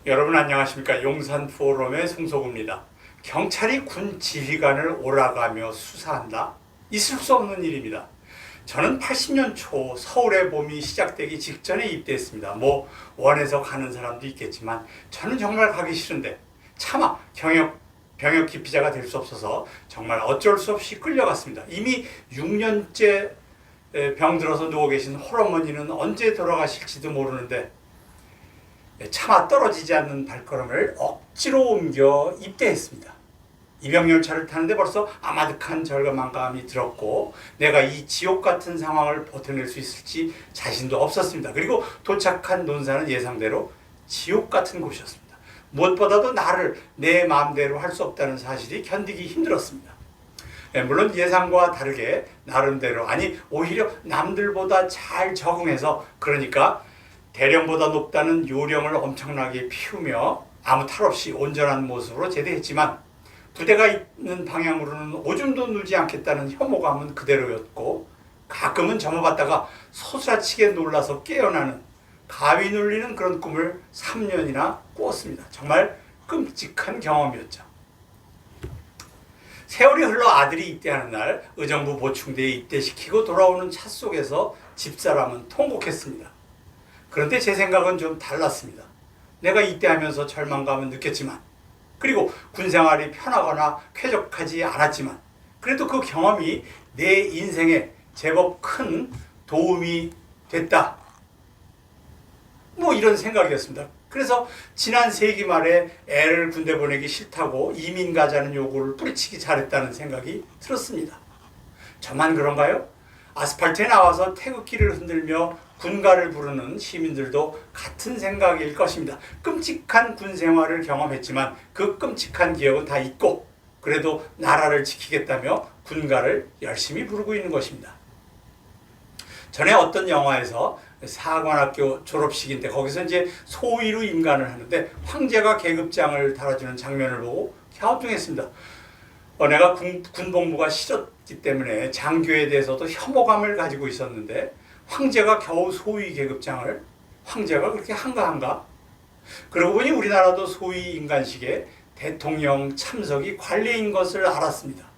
여러분 안녕하십니까? 용산포럼의 송소구입니다. 경찰이 군 지휘관을 오라가며 수사한다? 있을 수 없는 일입니다. 저는 80년 초 서울의 봄이 시작되기 직전에 입대했습니다. 원해서 가는 사람도 있겠지만 저는 정말 가기 싫은데 차마 병역 기피자가 될 수 없어서 정말 어쩔 수 없이 끌려갔습니다. 이미 6년째 병들어서 누워 계신 홀어머니는 언제 돌아가실지도 모르는데 차마 떨어지지 않는 발걸음을 억지로 옮겨 입대했습니다. 입영열차를 타는데 벌써 아마득한 절망감이 들었고 내가 이 지옥 같은 상황을 버텨낼 수 있을지 자신도 없었습니다. 그리고 도착한 논산은 예상대로 지옥 같은 곳이었습니다. 무엇보다도 나를 내 마음대로 할 수 없다는 사실이 견디기 힘들었습니다. 물론 예상과 다르게 나름대로, 아니 오히려 남들보다 잘 적응해서, 그러니까 대령보다 높다는 요령을 엄청나게 피우며 아무 탈 없이 온전한 모습으로 제대했지만 부대가 있는 방향으로는 오줌도 누지 않겠다는 혐오감은 그대로였고, 가끔은 점호받다가 소스라치게 놀라서 깨어나는 가위 눌리는 그런 꿈을 3년이나 꾸었습니다. 정말 끔찍한 경험이었죠. 세월이 흘러 아들이 입대하는 날 의정부 보충대에 입대시키고 돌아오는 차 속에서 집사람은 통곡했습니다. 그런데 제 생각은 좀 달랐습니다. 내가 입대하면서 절망감은 느꼈지만, 그리고 군생활이 편하거나 쾌적하지 않았지만, 그래도 그 경험이 내 인생에 제법 큰 도움이 됐다. 이런 생각이었습니다. 그래서 지난 세기 말에 애를 군대 보내기 싫다고 이민 가자는 요구를 뿌리치기 잘했다는 생각이 들었습니다. 저만 그런가요? 아스팔트에 나와서 태극기를 흔들며 군가를 부르는 시민들도 같은 생각일 것입니다. 끔찍한 군 생활을 경험했지만 그 끔찍한 기억은 다 잊고 그래도 나라를 지키겠다며 군가를 열심히 부르고 있는 것입니다. 전에 어떤 영화에서 사관학교 졸업식인데 거기서 이제 소위로 임관을 하는데 황제가 계급장을 달아주는 장면을 보고 갸우뚱했습니다. 내가 군복무가 싫었기 때문에 장교에 대해서도 혐오감을 가지고 있었는데 황제가 겨우 소위 계급장을, 황제가 그렇게 한가한가? 그러고 보니 우리나라도 소위 임관식에 대통령 참석이 관례인 것을 알았습니다.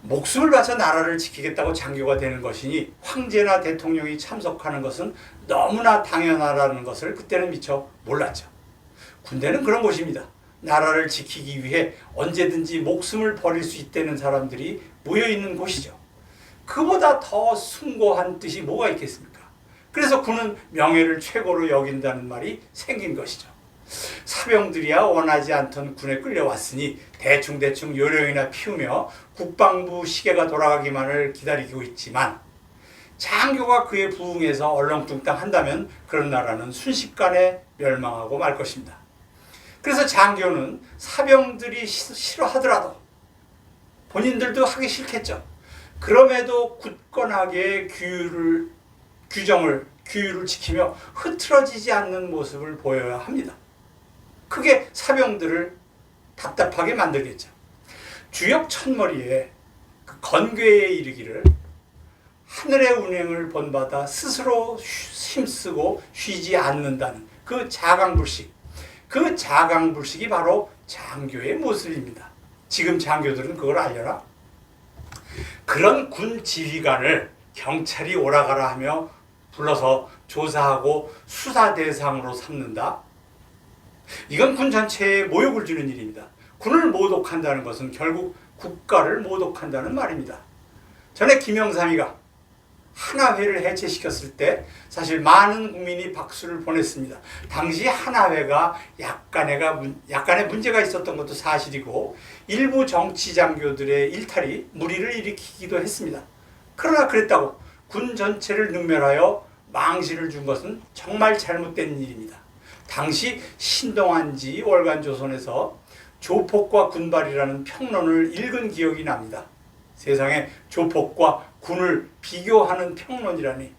목숨을 바쳐 나라를 지키겠다고 장교가 되는 것이니 황제나 대통령이 참석하는 것은 너무나 당연하다는 것을 그때는 미처 몰랐죠. 군대는 그런 곳입니다. 나라를 지키기 위해 언제든지 목숨을 버릴 수 있다는 사람들이 모여있는 곳이죠. 그보다 더 숭고한 뜻이 뭐가 있겠습니까? 그래서 군은 명예를 최고로 여긴다는 말이 생긴 것이죠. 사병들이야 원하지 않던 군에 끌려왔으니 대충 요령이나 피우며 국방부 시계가 돌아가기만을 기다리고 있지만 장교가 그에 부응해서 얼렁뚱땅 한다면 그런 나라는 순식간에 멸망하고 말 것입니다. 그래서 장교는 사병들이 싫어하더라도 본인들도 하기 싫겠죠. 그럼에도 굳건하게 규율을 지키며 흐트러지지 않는 모습을 보여야 합니다. 그게 사병들을 답답하게 만들겠죠. 주역 첫머리에 그 건괴에 이르기를 하늘의 운행을 본받아 스스로 힘쓰고 쉬지 않는다는 그 자강불식, 그 자강불식이 바로 장교의 모습입니다. 지금 장교들은 그걸 알려나? 그런 군 지휘관을 경찰이 오라가라 하며 불러서 조사하고 수사 대상으로 삼는다? 이건 군 전체에 모욕을 주는 일입니다. 군을 모독한다는 것은 결국 국가를 모독한다는 말입니다. 전에 김영삼이가 하나회를 해체시켰을 때 사실 많은 국민이 박수를 보냈습니다. 당시 하나회가 약간의 문제가 있었던 것도 사실이고 일부 정치 장교들의 일탈이 무리를 일으키기도 했습니다. 그러나 그랬다고 군 전체를 능멸하여 망신을 준 것은 정말 잘못된 일입니다. 당시 신동한지 월간조선에서 조폭과 군발이라는 평론을 읽은 기억이 납니다. 세상에 조폭과 군을 비교하는 평론이라니.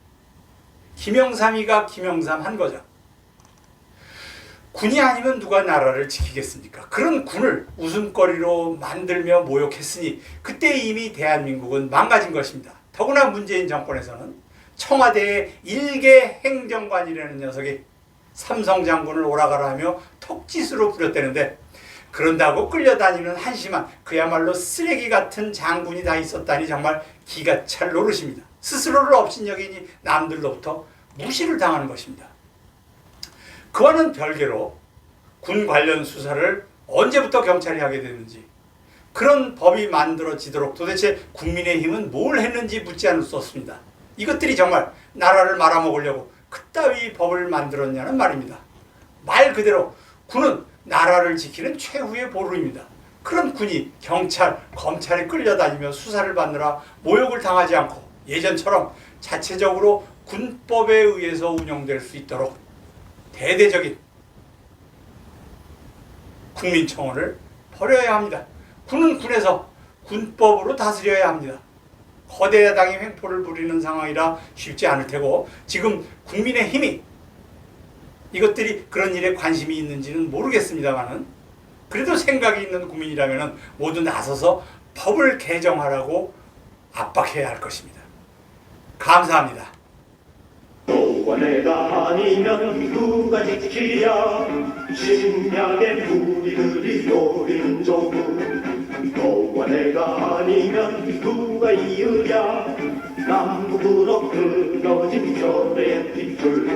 김영삼이가 김영삼한 거죠. 군이 아니면 누가 나라를 지키겠습니까? 그런 군을 웃음거리로 만들며 모욕했으니 그때 이미 대한민국은 망가진 것입니다. 더구나 문재인 정권에서는 청와대의 일개 행정관이라는 녀석이 삼성 장군을 오라가라 하며 톡짓으로 부렸대는데, 그런다고 끌려다니는 한심한 그야말로 쓰레기 같은 장군이 다 있었다니 정말 기가 찰 노릇입니다. 스스로를 업신여기니 남들로부터 무시를 당하는 것입니다. 그와는 별개로 군 관련 수사를 언제부터 경찰이 하게 됐는지, 그런 법이 만들어지도록 도대체 국민의힘은 뭘 했는지 묻지 않을 수 없습니다. 이것들이 정말 나라를 말아먹으려고 그따위 법을 만들었냐는 말입니다. 말 그대로 군은 나라를 지키는 최후의 보루입니다. 그런 군이 경찰, 검찰에 끌려다니며 수사를 받느라 모욕을 당하지 않고 예전처럼 자체적으로 군법에 의해서 운영될 수 있도록 대대적인 국민청원을 벌여야 합니다. 군은 군에서 군법으로 다스려야 합니다. 거대 야당이 횡포를 부리는 상황이라 쉽지 않을 테고, 지금 국민의힘이 이것들이 그런 일에 관심이 있는지는 모르겠습니다만은, 그래도 생각이 있는 국민이라면 모두 나서서 법을 개정하라고 압박해야 할 것입니다. 감사합니다. 너와 내가 아니면 누가 지키랴. 심야의 우리들이 노리는 조국. 너와 내가 아니면 누가 이으랴. 남북으로 끊어진 결의 핏줄.